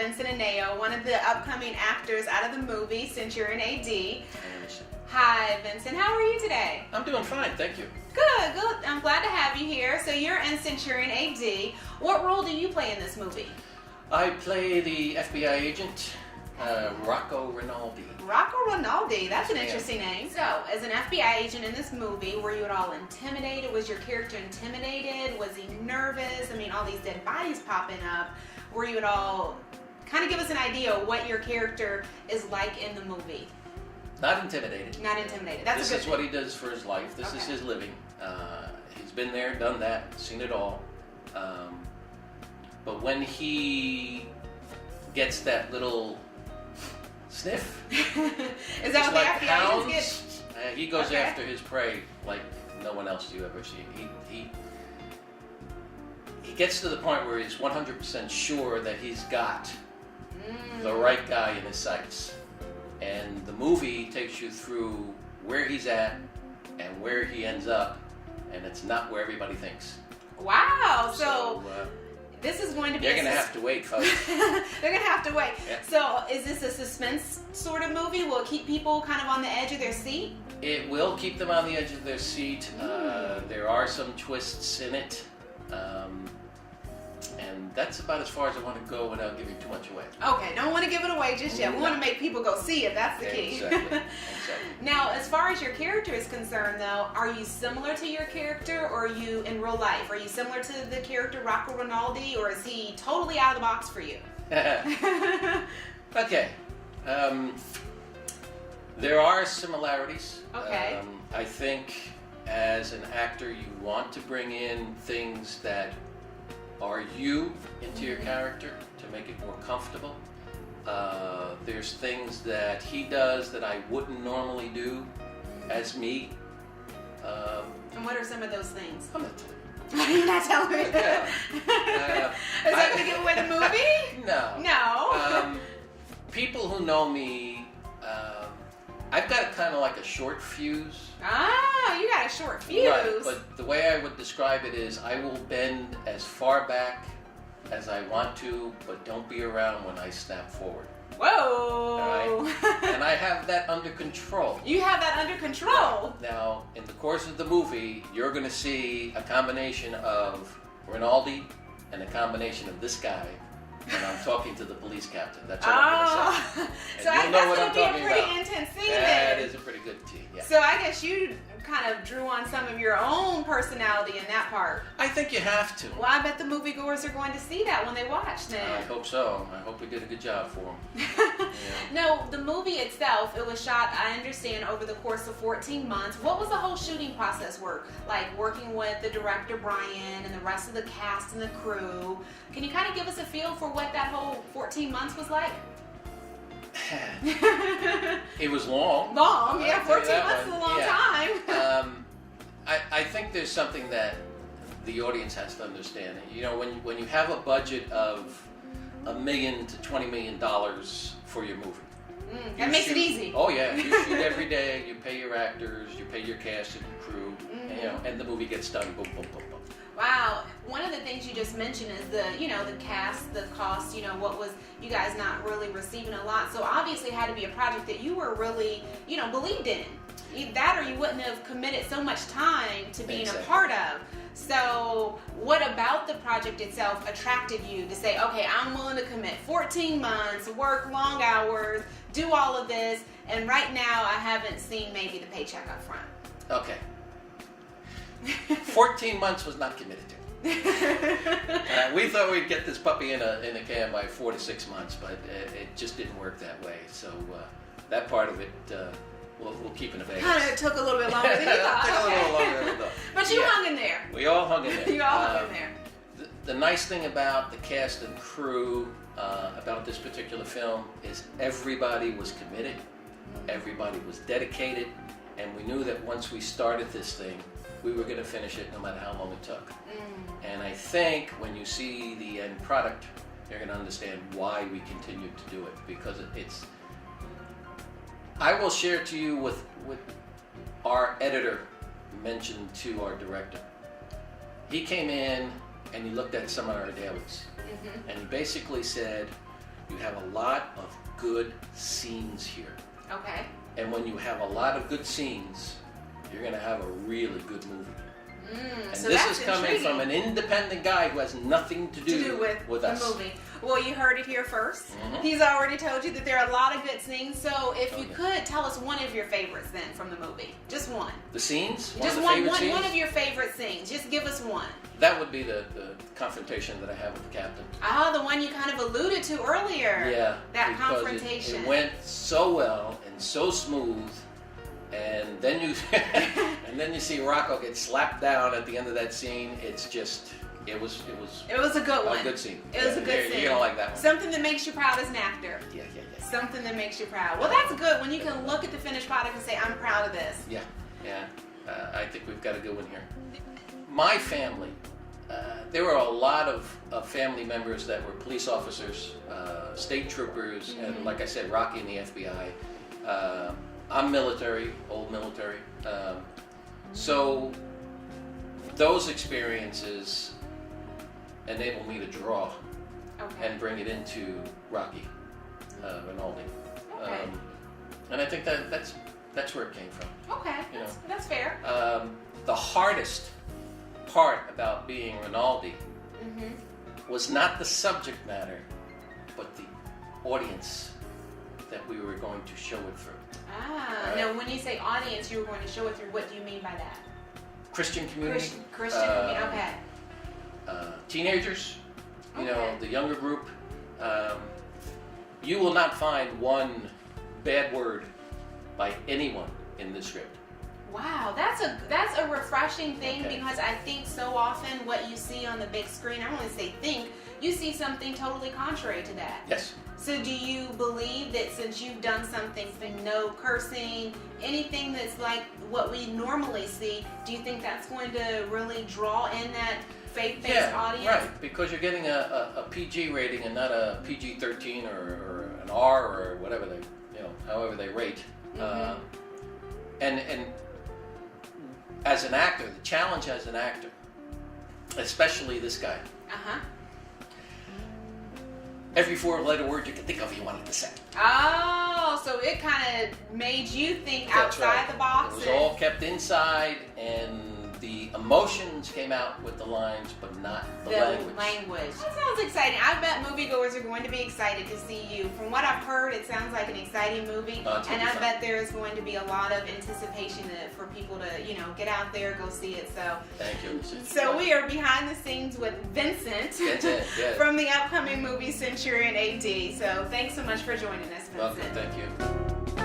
Vincent Inneo, one of the upcoming actors out of the movie Centurion A D. Hi, Vincent. How are you today? I'm doing fine, thank you. Good, good. I'm glad to have you here. So you're in Centurion A D. What role do you play in this movie? I play the FBI agent, Rocco Rinaldi. Rocco Rinaldi. That's an Yes, ma'am. interesting name. So, as an FBI agent in this movie, were you at all intimidated? Was your character intimidated? Was he nervous? I mean, all these dead bodies popping up. Were you at all... Kind of give us an idea of what your character is like in the movie. Not intimidated. Not intimidated. That's This a good is what he does for his life. This is his living. He's been there, done that, seen it all. But when he gets that little sniff, Is that what like the FBI hounds, agents get? he goes Okay. after his prey like no one else you ever see. He gets to the point where he's 100% sure that he's got the right guy in his sights. And the movie takes you through where he's at and where he ends up, and it's not where everybody thinks. Wow. So this is going to be... You're going to have to wait, folks. They're going to have to wait. Yeah. So is this a suspense sort of movie? Will it keep people kind of on the edge of their seat? It will keep them on the edge of their seat. There are some twists in it. And that's about as far as I want to go without giving too much away. Okay, don't want to give it away just yet. We want to make people go see it. That's the key. Exactly. Now, as far as your character is concerned, though, are you similar to your character, or are you in real life? Are you similar to the character Rocco Rinaldi, or is he totally out of the box for you? Okay. There are similarities. Okay. I think as an actor, you want to bring in things that are you into your character to make it more comfortable. There's things that he does that I wouldn't normally do as me. And what are some of those things? I'm not telling you. You're not telling me. Yeah. Is that going to give away the movie? No. No. People who know me, I've got kind of like a short fuse. Ah, you got a short fuse. Right, but the way I would describe it is I will bend as far back as I want to, but don't be around when I snap forward. Whoa. All right? And I have that under control. You have that under control. Now, in the course of the movie, you're going to see a combination of Rinaldi and a combination of this guy. And I'm talking to the police captain. That's what I'm going to say. So I you'll know what guess I'm it'll be a talking pretty about. intense scene That then. is a pretty good team, yeah. So I guess you kind of drew on some of your own personality in that part. I think you have to. Well, I bet the moviegoers are going to see that when they watch I then. hope so. I hope we did a good job for them. No, the movie itself, it was shot, I understand, over the course of 14 months. What was the whole shooting process like working with the director, Brian, and the rest of the cast and the crew? Can you kind of give us a feel for what that whole 14 months was like? It was long. Long, yeah, I'll tell you 14 that months is a one. long Yeah. time. I think there's something that the audience has to understand. You know, when you have a budget of $1 million to $20 million for your movie, That makes it easy. Oh yeah, you shoot every day. You pay your actors, you pay your cast and your crew, and the movie gets done. Boom, boom, boom, boom. Wow. One of the things you just mentioned is the cast, the cost, what was you guys not really receiving a lot. So obviously it had to be a project that you were really, believed in. That or you wouldn't have committed so much time to being a part of. So what about the project itself attracted you to say, okay, I'm willing to commit 14 months, work long hours, do all of this, and right now I haven't seen maybe the paycheck up front. Okay. 14 months was not committed to. We thought we'd get this puppy in a can by 4 to 6 months, but it just didn't work that way. So that part of it, we'll keep in abeyance. Kind of took a little bit longer than you thought. Took a little longer than we thought. But you hung in there. We all hung in there. You all hung in there. The nice thing about the cast and crew about this particular film is everybody was committed, everybody was dedicated, and we knew that once we started this thing, we were going to finish it no matter how long it took. And I think when you see the end product, you're going to understand why we continued to do it, because it's... I will share to you with our editor mentioned to our director. He came in and he looked at some of our dailies, and he basically said, you have a lot of good scenes here. Okay. And when you have a lot of good scenes, you're going to have a really good movie. And so this that's is coming intriguing. from an independent guy who has nothing to do with the us. movie. Well, you heard it here first. Mhm. He's already told you that there are a lot of good scenes. So if you yeah. could tell us one of your favorites then from the movie, just one. The scenes? Just of the one favorite scenes? of your favorite scenes. Just give us one. That would be the confrontation that I have with the captain. Oh, the one you kind of alluded to earlier. Yeah. That because confrontation. It went so well and so smooth, and then you and then you see Rocco get slapped down at the end of that scene. It's just it was a good one. a good scene. It was a good scene. You're gonna like that one. Something that makes you proud as an actor. Yeah. Something that makes you proud. Well, that's good when you can look at the finished product and say, I'm proud of this. Yeah. I think we've got a good one here. My family, there were a lot of family members that were police officers, state troopers, and like I said, Rocky in the FBI. I'm military, old military. So those experiences enable me to draw and bring it into Rocky, Rinaldi. Okay. And I think that's where it came from. Okay, You know. that's fair. The hardest part about being Rinaldi was not the subject matter, but the audience that we were going to show it through. Right. Now when you say audience, you were going to show it through, what do you mean by that? Christian community. Christian community, okay. Teenagers, you know, Okay. the younger group. You will not find one bad word by anyone in this script. Wow, that's a refreshing thing Okay. because I think so often what you see on the big screen, I don't want to say think, you see something totally contrary to that. Yes. So do you believe that since you've done something, no cursing, anything that's like what we normally see, do you think that's going to really draw in that faith-based audience? Right, because you're getting a PG rating and not a PG-13 or an R or whatever they, however they rate. And as an actor, the challenge as an actor, especially this guy, every four-letter word you can think of, he wanted to say. Oh, so it kind of made you think That's outside right. the box. It was all kept inside, and the emotions came out with the lines, but not the language. That sounds exciting. I bet moviegoers are going to be excited to see you. From what I've heard, it sounds like an exciting movie, and I bet there is going to be a lot of anticipation for people to, get out there, go see it. So thank you. So we are behind the scenes with Vincent from the upcoming movie Centurion AD. So thanks so much for joining us, Vincent. Welcome. Thank you.